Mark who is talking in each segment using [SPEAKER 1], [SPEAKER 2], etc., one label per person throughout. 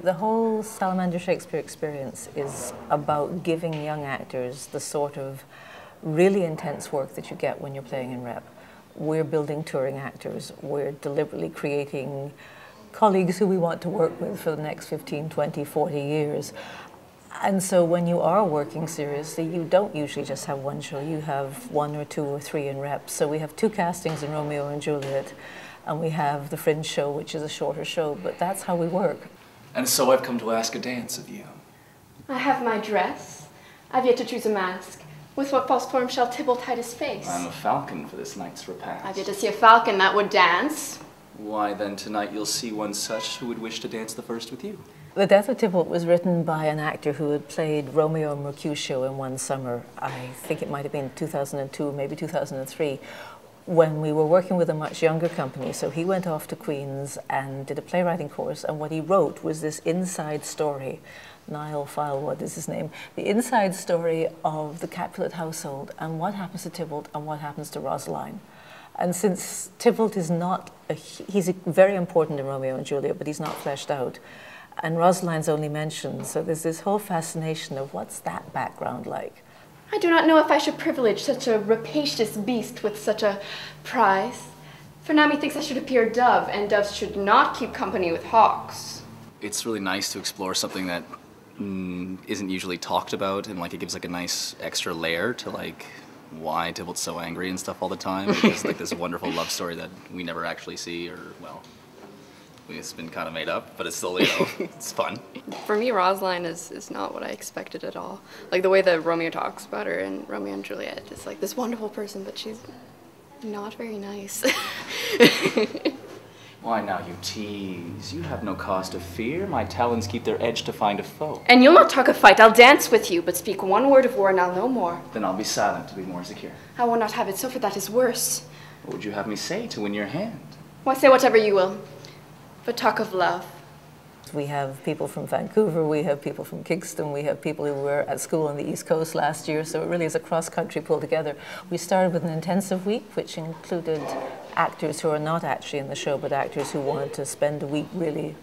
[SPEAKER 1] The whole Salamander Shakespeare experience is about giving young actors the sort of really intense work that you get when you're playing in rep. We're building touring actors. We're deliberately creating colleagues who we want to work with for the next 15, 20, 40 years. And so when you are working seriously, you don't usually just have one show. You have 1 or 2 or 3 in reps. So we have 2 castings in Romeo and Juliet, and we have the Fringe show, which is a shorter show, but that's how we work.
[SPEAKER 2] And so I've come to ask a dance of you.
[SPEAKER 3] I have my dress. I've yet to choose a mask. With what false form shall Tybalt hide his face?
[SPEAKER 2] I'm a falcon for this night's repast.
[SPEAKER 3] I've yet to see a falcon that would dance.
[SPEAKER 2] Why then tonight you'll see one such who would wish to dance the first with you.
[SPEAKER 1] The Death of Tybalt was written by an actor who had played Romeo and Mercutio in one summer. I think it might have been 2002, maybe 2003, when we were working with a much younger company. So he went off to Queen's and did a playwriting course, and what he wrote was this inside story. Niall Filewood is his name. The inside story of the Capulet household and what happens to Tybalt and what happens to Rosaline. And since Tybalt is not, he's very important in Romeo and Juliet, but he's not fleshed out. And Rosaline's only mentioned, so there's this whole fascination of what's that background like.
[SPEAKER 3] I do not know if I should privilege such a rapacious beast with such a prize. For now methinks I should appear dove, and doves should not keep company with hawks.
[SPEAKER 2] It's really nice to explore something that isn't usually talked about, and like it gives like a nice extra layer to like why Tybalt's so angry and stuff all the time. It's like this wonderful love story that we never actually see, or well, it's been kind of made up, but it's still, you know, it's fun.
[SPEAKER 4] For me, Rosaline is not what I expected at all. Like the way that Romeo talks about her in Romeo and Juliet, it's like this wonderful person, but she's not very nice.
[SPEAKER 2] Why now you tease? You have no cause to fear. My talons keep their edge to find a foe.
[SPEAKER 3] And you'll not talk of fight. I'll dance with you, but speak one word of war and I'll know more.
[SPEAKER 2] Then I'll be silent to be more secure.
[SPEAKER 3] I will not have it so, for that is worse.
[SPEAKER 2] What would you have me say to win your hand?
[SPEAKER 3] Why, say whatever you will, but talk of love.
[SPEAKER 1] We have people from Vancouver, we have people from Kingston, we have people who were at school on the East Coast last year, so it really is a cross-country pull together. We started with an intensive week, which included actors who are not actually in the show, but actors who wanted to spend a week really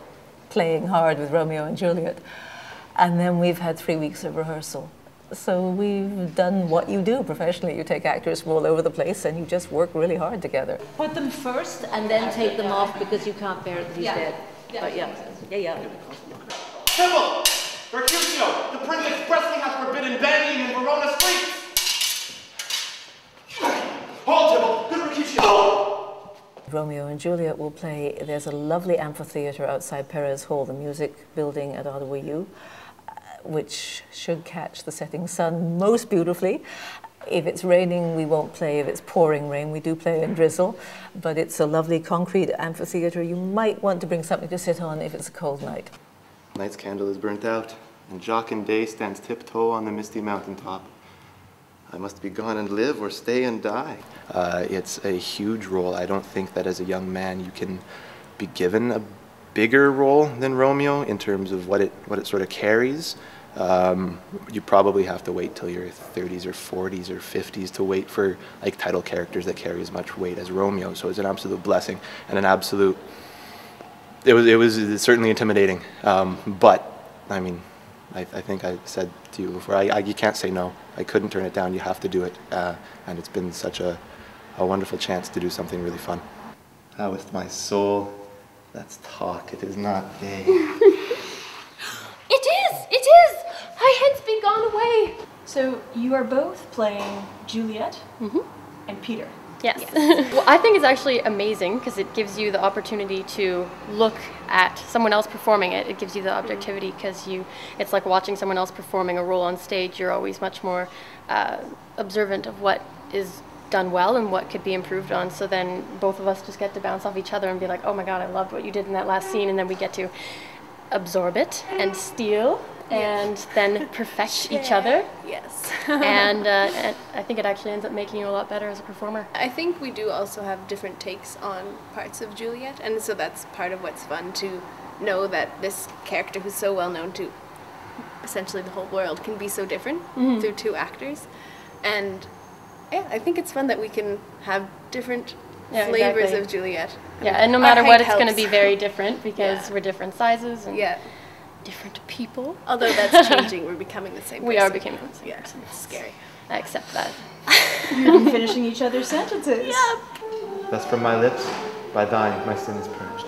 [SPEAKER 1] playing hard with Romeo and Juliet. And then we've had 3 weeks of rehearsal. So we've done what you do professionally. You take actors from all over the place and you just work really hard together.
[SPEAKER 5] Put them first and then take them off because you can't bear that he's dead. But yeah.
[SPEAKER 6] Tybalt! Mercutio! The prince expressly has forbidden bandying in Verona streets! Hold, Tybalt! Good Mercutio!
[SPEAKER 1] Romeo and Juliet will play, there's a lovely amphitheatre outside Perez Hall, the music building at Ottawa U, which should catch the setting sun most beautifully. If it's raining, we won't play. If it's pouring rain, we do play in drizzle. But it's a lovely concrete amphitheatre. You might want to bring something to sit on if it's a cold night.
[SPEAKER 7] Night's candle is burnt out, and Jock and Day stands tiptoe on the misty mountaintop. I must be gone and live, or stay and die. It's a huge role. I don't think that as a young man you can be given a bigger role than Romeo in terms of what it sort of carries. You probably have to wait till your 30s or 40s or 50s to wait for like title characters that carry as much weight as Romeo. So it's an absolute blessing and an absolute. It was certainly intimidating, but I mean, I think I said to you before, you can't say no. I couldn't turn it down. You have to do it, and it's been such a wonderful chance to do something really fun. With my soul, let's talk. It is not day.
[SPEAKER 3] It is! I had been gone away.
[SPEAKER 8] So you are both playing Juliet and Peter.
[SPEAKER 4] Yes. Well, I think it's actually amazing because it gives you the opportunity to look at someone else performing it. It gives you the objectivity because it's like watching someone else performing a role on stage. You're always much more observant of what is done well and what could be improved on. So then both of us just get to bounce off each other and be like, oh my God, I loved what you did in that last scene. And then we get to absorb it and steal and then perfect each other.
[SPEAKER 9] Yes.
[SPEAKER 4] and I think it actually ends up making you a lot better as a performer.
[SPEAKER 9] I think we do also have different takes on parts of Juliet, and so that's part of what's fun, to know that this character who's so well known to essentially the whole world can be so different through 2 actors. And yeah, I think it's fun that we can have different flavors of Juliet.
[SPEAKER 4] Yeah, and no matter what, it's going to be very different because we're different sizes. And different people.
[SPEAKER 9] Although that's changing, we're becoming the same person.
[SPEAKER 4] We are becoming the same person.
[SPEAKER 9] It's scary.
[SPEAKER 4] I accept that.
[SPEAKER 8] You're even finishing each other's sentences.
[SPEAKER 9] Yeah.
[SPEAKER 7] Thus from my lips, by thine, my sin is purged.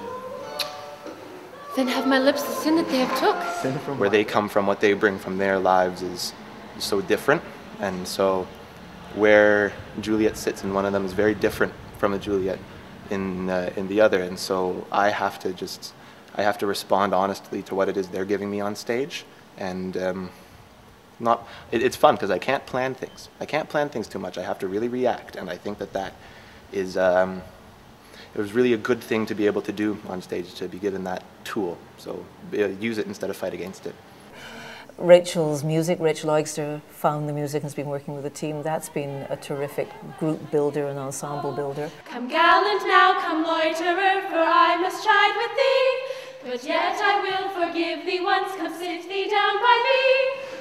[SPEAKER 4] Then have my lips the sin that they have took.
[SPEAKER 7] Sin from where they come from, what they bring from their lives is so different. And so where Juliet sits in one of them is very different from a Juliet in the other. And so I have to respond honestly to what it is they're giving me on stage. And it's fun because I can't plan things. I can't plan things too much. I have to really react. And I think that is, it was really a good thing to be able to do on stage, to be given that tool. So use it instead of fight against it.
[SPEAKER 1] Rachel's music, Rachel Oigster found the music and has been working with the team. That's been a terrific group builder and ensemble builder.
[SPEAKER 10] Come gallant now, come loiterer, for I must chide with thee. But yet I will forgive thee once, come sit thee down by me.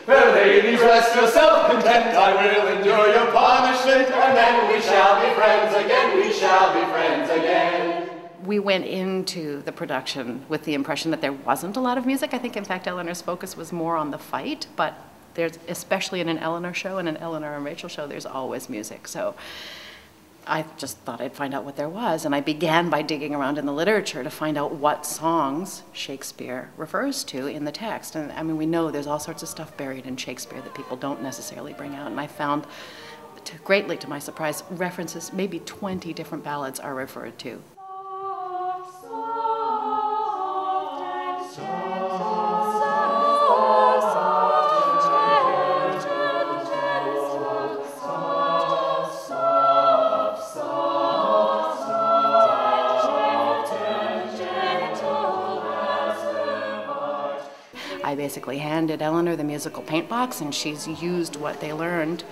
[SPEAKER 6] Fair ladies, rest yourself content, I will endure your punishment, and then we shall be friends again, we shall be friends again.
[SPEAKER 11] We went into the production with the impression that there wasn't a lot of music. I think, in fact, Eleanor's focus was more on the fight, but there's, especially in an Eleanor show and an Eleanor and Rachel show, there's always music. So I just thought I'd find out what there was, and I began by digging around in the literature to find out what songs Shakespeare refers to in the text. And I mean, we know there's all sorts of stuff buried in Shakespeare that people don't necessarily bring out, and I found, greatly to my surprise, references, maybe 20 different ballads are referred to. I basically handed Eleanor the musical paint box, and she's used what they learned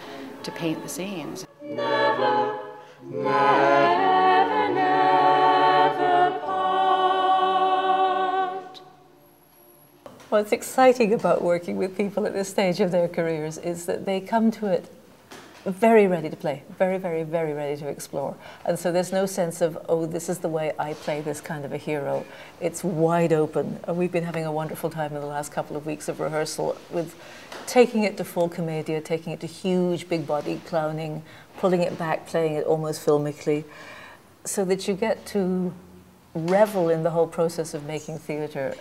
[SPEAKER 11] to paint the scenes.
[SPEAKER 10] Never, never, never part.
[SPEAKER 1] What's exciting about working with people at this stage of their careers is that they come to it very ready to play, very, very, very ready to explore. And so there's no sense of, oh, this is the way I play this kind of a hero. It's wide open. And we've been having a wonderful time in the last couple of weeks of rehearsal with taking it to full commedia, taking it to huge, big-bodied clowning, pulling it back, playing it almost filmically, so that you get to revel in the whole process of making theatre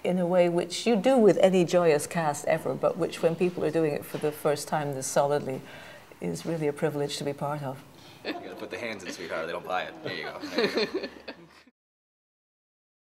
[SPEAKER 1] in a way which you do with any joyous cast ever, but which, when people are doing it for the first time this solidly, is really a privilege to be part of.
[SPEAKER 2] You gotta put the hands in, sweetheart. They don't buy it. There you go. There you go.